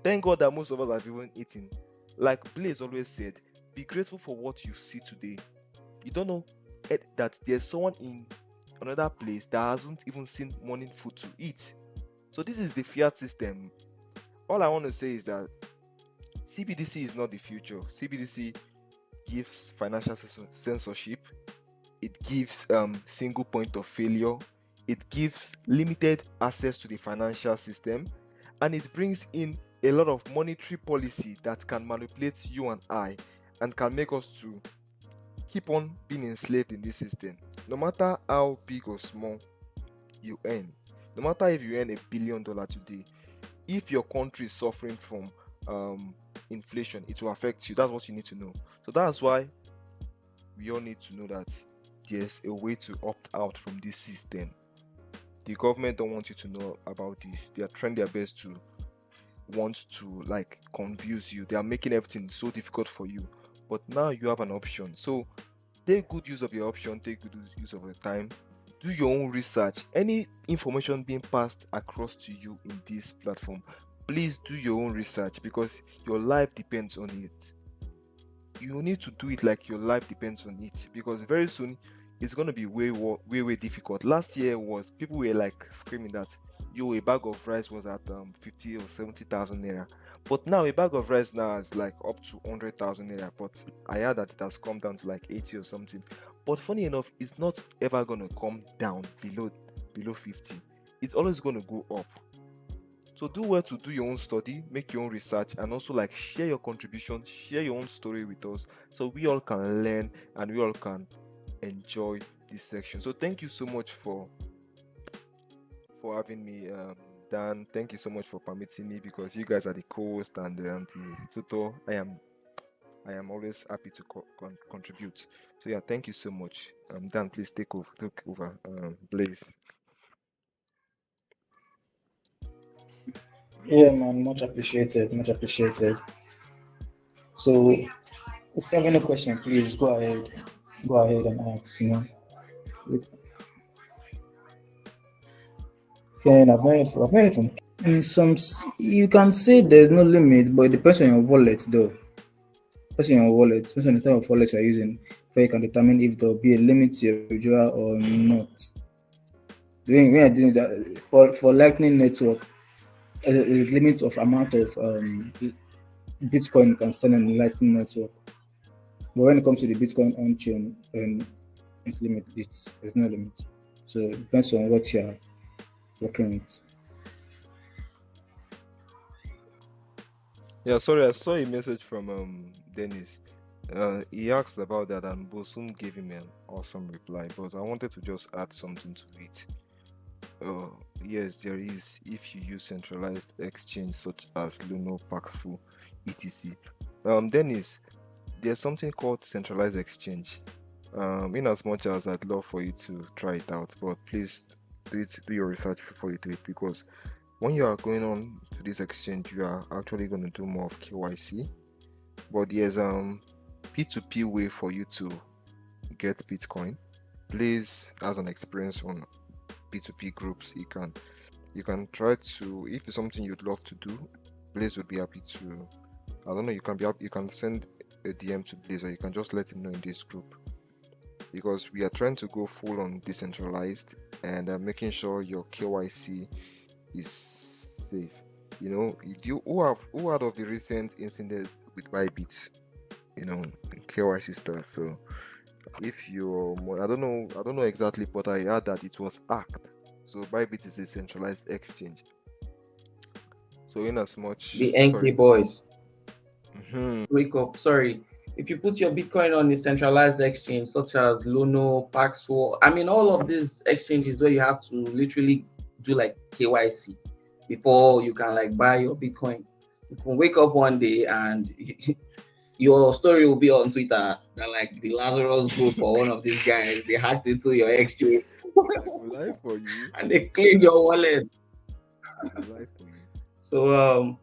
Thank God that most of us have even eaten. Like Blaise always said, be grateful for what you see today. You don't know that there's someone in another place that hasn't even seen morning food to eat. So this is the fiat system. All I want to say is that CBDC is not the future. CBDC gives financial censorship. It gives single point of failure. It gives limited access to the financial system, and it brings in a lot of monetary policy that can manipulate you and I, and can make us to keep on being enslaved in this system. No matter how big or small you earn, no matter if you earn $1 billion today, if your country is suffering from inflation, it will affect you. That's what you need to know. So that's why we all need to know that there's a way to opt out from this system. The government don't want you to know about this. They are trying their best to want to like confuse you. They are making everything so difficult for you. But now you have an option. So take good use of your option, take good use of your time. Do your own research. Any information being passed across to you in this platform, please do your own research, because your life depends on it. You need to do it like your life depends on it, because very soon it's going to be way difficult. Last year was, people were like screaming that, yo, a bag of rice was at 50 or 70,000 naira, but now a bag of rice now is like up to 100,000 naira. But I heard that it has come down to like 80 or something. But funny enough, it's not ever going to come down below 50. It's always going to go up. So do well to do your own study, make your own research, and also like share your contribution, share your own story with us, so we all can learn and we all can enjoy this section. So thank you so much for having me, Dan. Thank you so much for permitting me, because you guys are the co-host and the tutor. I am always happy to contribute. So yeah, thank you so much. Dan, please take over. Blaise. Yeah, man, much appreciated, much appreciated. So If you have any question, please go ahead. Go ahead and ask. Ken, I've heard from. In some, you can say there's no limit, but it depends on your wallet, though. Depends on your wallet, depends on the type of wallet you're using, where you can determine if there'll be a limit to your withdrawal or not. When you're doing that for Lightning Network, a limit of amount of Bitcoin you can send on the Lightning Network. But when it comes to the Bitcoin on chain, it's limit. There's no limit. So it depends on what you're working with. Yeah, sorry, I saw a message from Dennis. He asked about that, and Bosun gave him an awesome reply. But I wanted to just add something to it. Yes, there is. If you use centralized exchange such as Luno, Paxful, etc. Dennis, there's something called centralized exchange. In as much as I'd love for you to try it out, but please do your research before you do it, because when you are going on to this exchange, you are actually going to do more of KYC. But there's P2P way for you to get Bitcoin. Blaise has an experience on P2P groups. You can try to, if it's something you'd love to do, Blaise would be happy to. I don't know. You can send a DM to Blaise, or you can just let him know in this group, because we are trying to go full on decentralized and making sure your KYC is safe. Who out of the recent incident with Bybit, KYC stuff. So if you're more, I don't know exactly, but I heard that it was hacked. So Bybit is a centralized exchange. So in as much, The NK sorry. boys. Mm-hmm. Wake up. Sorry. If you put your Bitcoin on a centralized exchange such as Luno, Paxful, I mean all of these exchanges where you have to literally do like KYC before you can like buy your Bitcoin. You can wake up one day and your story will be on Twitter that like the Lazarus group or one of these guys they hacked into your exchange I go lie for you. and they cleaned your wallet. I go lie for you. So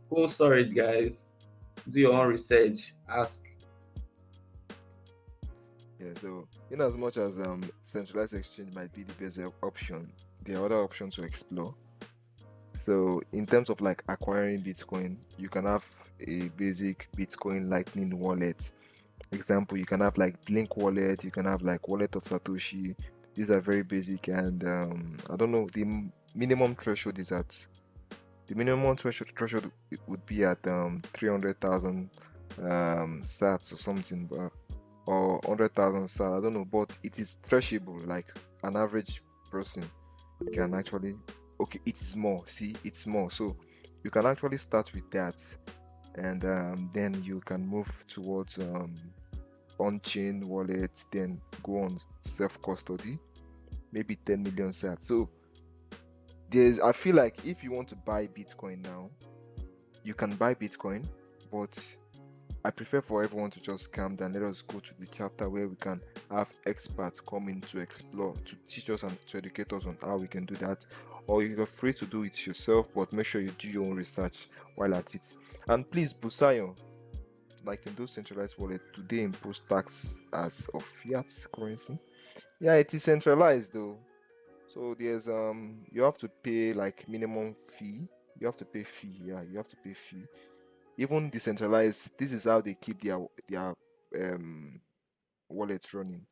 cool storage guys. Do your own research. Ask. Yeah, so in as much as centralized exchange might be the best option, there are other options to explore. So in terms of like acquiring Bitcoin, you can have a basic Bitcoin Lightning wallet. Example, you can have like Blink wallet, you can have like wallet of Satoshi. These are very basic, and I don't know, the minimum threshold is at the minimum threshold would be at 300,000 sats or something, but or 100,000 sats. I don't know, but it is threshold. Like an average person can actually. Okay, it is more. See, it's more. So you can actually start with that, and then you can move towards on-chain wallets, then go on self-custody, maybe 10 million sats. So I feel like if you want to buy Bitcoin now, you can buy Bitcoin, but I prefer for everyone to just calm down. Let us go to the chapter where we can have experts come in to explore, to teach us and to educate us on how we can do that. Or you're free to do it yourself, but make sure you do your own research while at it. And please, Busayo, like in those centralized wallets, do they impose tax as of fiat currency? Yeah, it is centralized though. So there's you have to pay like minimum fee. You have to pay fee. Yeah, you have to pay fee. Even decentralized, this is how they keep their um wallets running.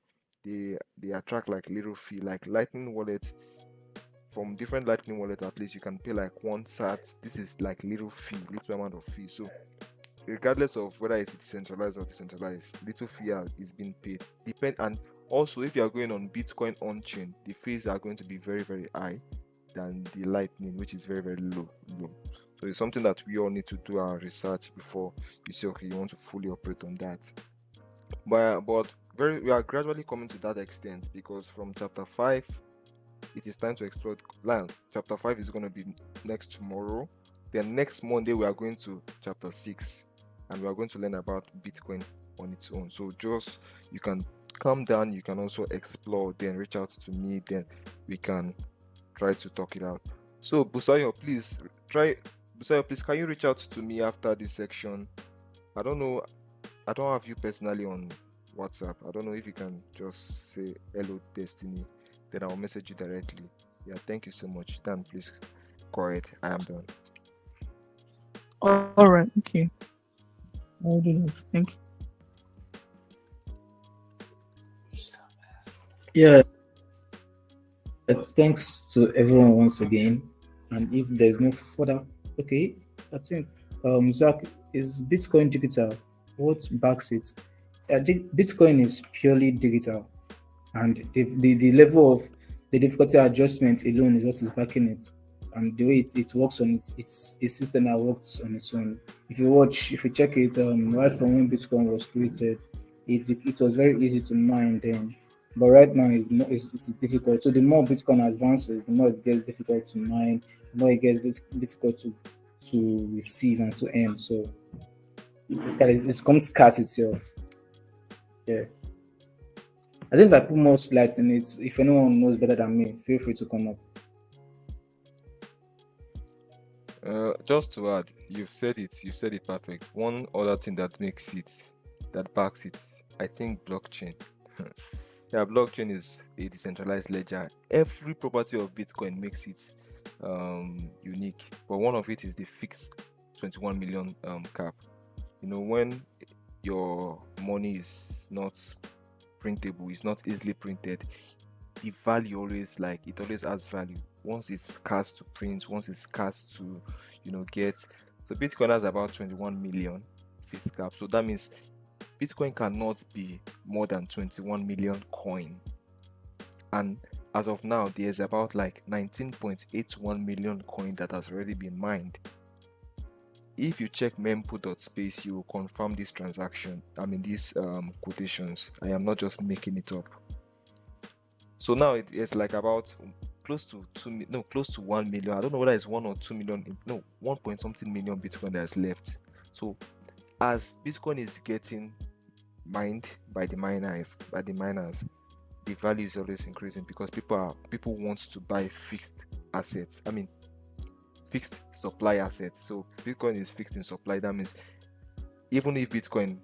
They attract like little fee, like Lightning wallet. From different Lightning wallet, at least you can pay like 1 sat. This is like little fee, little amount of fee. So regardless of whether it's decentralized or decentralized, little fee is being paid. And also if you are going on Bitcoin on chain, the fees are going to be very, very high than the Lightning, which is very, very low. So it's something that we all need to do our research before you say, okay, you want to fully operate on that. But we are gradually coming to that extent, because from chapter 5, it is time to explore land. Chapter 5 is going to be next tomorrow. Then next Monday, we are going to chapter 6, and we are going to learn about Bitcoin on its own. So just, you can calm down, you can also explore, then reach out to me, then we can try to talk it out. So Busayo, please, can you reach out to me after this section? I don't know, I don't have you personally on WhatsApp. I don't know if you can just say hello Destiny, then I'll message you directly. Yeah, thank you so much. Dan, please go ahead. I am done. All right, okay. I'll do that. Thank you. Yeah, thanks to everyone once again. And if there's no further, okay, I think Zach, is Bitcoin digital? What backs it? Bitcoin is purely digital, and the level of the difficulty adjustment alone is what is backing it. And the way it works on it's a system that works on its own. If you check it, right from when Bitcoin was created, it was very easy to mine then, but right now it's difficult. So the more Bitcoin advances, the more it gets difficult to mine, the more it gets difficult to receive and to earn. So it becomes scarce itself. Yeah. I think if I put much light in it, if anyone knows better than me, feel free to come up. Just to add, you said it perfect. One other thing that backs it, I think blockchain. Yeah, blockchain is a decentralized ledger. Every property of Bitcoin makes it unique, but one of it is the fixed 21 million cap. When your money is not printable, it's not easily printed, the value always has value. Once it's cast to print, once it's cast to get. So Bitcoin has about 21 million fixed cap. So that means Bitcoin cannot be more than 21 million coin. And as of now, there's about like 19.81 million coin that has already been mined. If you check mempool.space, you will confirm this transaction. I mean these quotations. I am not just making it up. So now it's like about close to close to 1 million. I don't know whether it's 1 or 2 million. No, 1 point something million Bitcoin that's left. So as Bitcoin is getting mined by the miners, the value is always increasing because people want to buy fixed assets. I mean fixed supply assets. So Bitcoin is fixed in supply. That means even if Bitcoin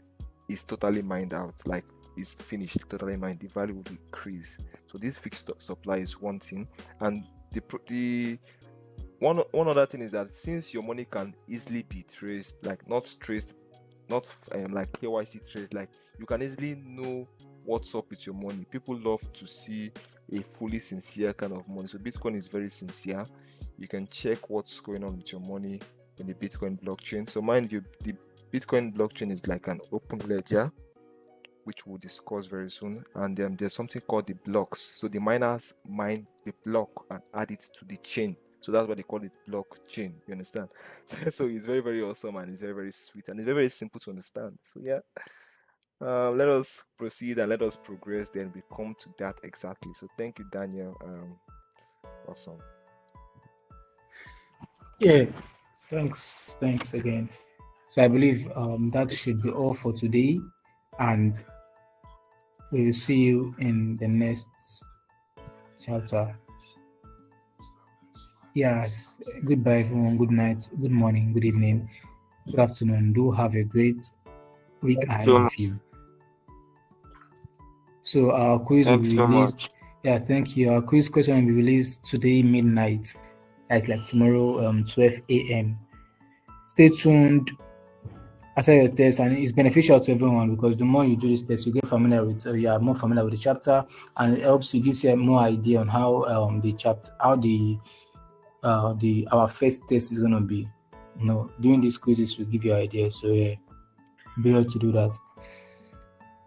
is totally mined out, like is finished, totally mined, the value will increase. So this fixed supply is one thing, and the one other thing is that since your money can easily be traced, like not traced, not like KYC traced, like you can easily know what's up with your money. People love to see a fully sincere kind of money. So Bitcoin is very sincere. You can check what's going on with your money in the Bitcoin blockchain. So mind you, the Bitcoin blockchain is like an open ledger, which we'll discuss very soon. And then there's something called the blocks. So the miners mine the block and add it to the chain. So that's why they call it blockchain. You understand? So it's very, very awesome and it's very, very sweet and it's very, very simple to understand. So yeah, let us proceed and let us progress. Then we come to that exactly. So thank you, Daniel. Awesome. Yeah, thanks again. So I believe that should be all for today, and we'll see you in the next chapter. Yes, goodbye everyone. Good night, good morning, good evening, good afternoon. Do have a great week Thanks ahead so of much. you. So our quiz will Thanks be so released. much. Yeah, thank you. Our quiz question will be released today midnight. That's like tomorrow 12 a.m. Stay tuned after your test, and it's beneficial to everyone because the more you do this test, you get familiar with you are more familiar with the chapter, and it helps you gives you more idea on how the chapter how the our first test is gonna be. Doing these quizzes will give you ideas. So yeah, be able to do that.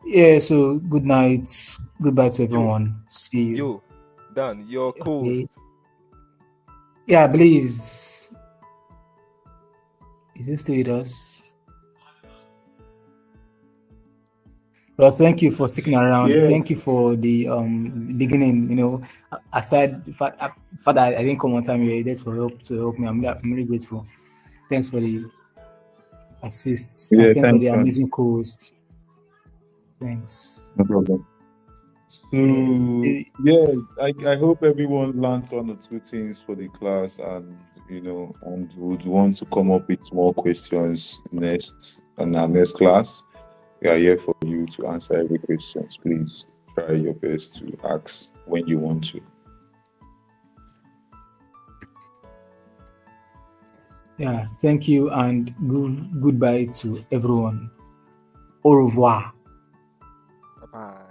Yeah, so good night. Goodbye to Yo, everyone. See you. Dan, your Okay. co-host. Yeah, Blaise. Is he still with us? Well, thank you for sticking around. Yeah, Thank you for the beginning. Aside the fact that I didn't come on time, you were there to help me. I'm really grateful. Thanks for the assists and yeah, thanks for thanks, the man. amazing host. Thanks. No problem. Yes. So yeah, I hope everyone learned one or two things for the class, and and would want to come up with more questions next in our next class. We are here for you to answer every question. Please try your best to ask when you want to. Yeah, thank you and goodbye to everyone. Au revoir. Bye bye.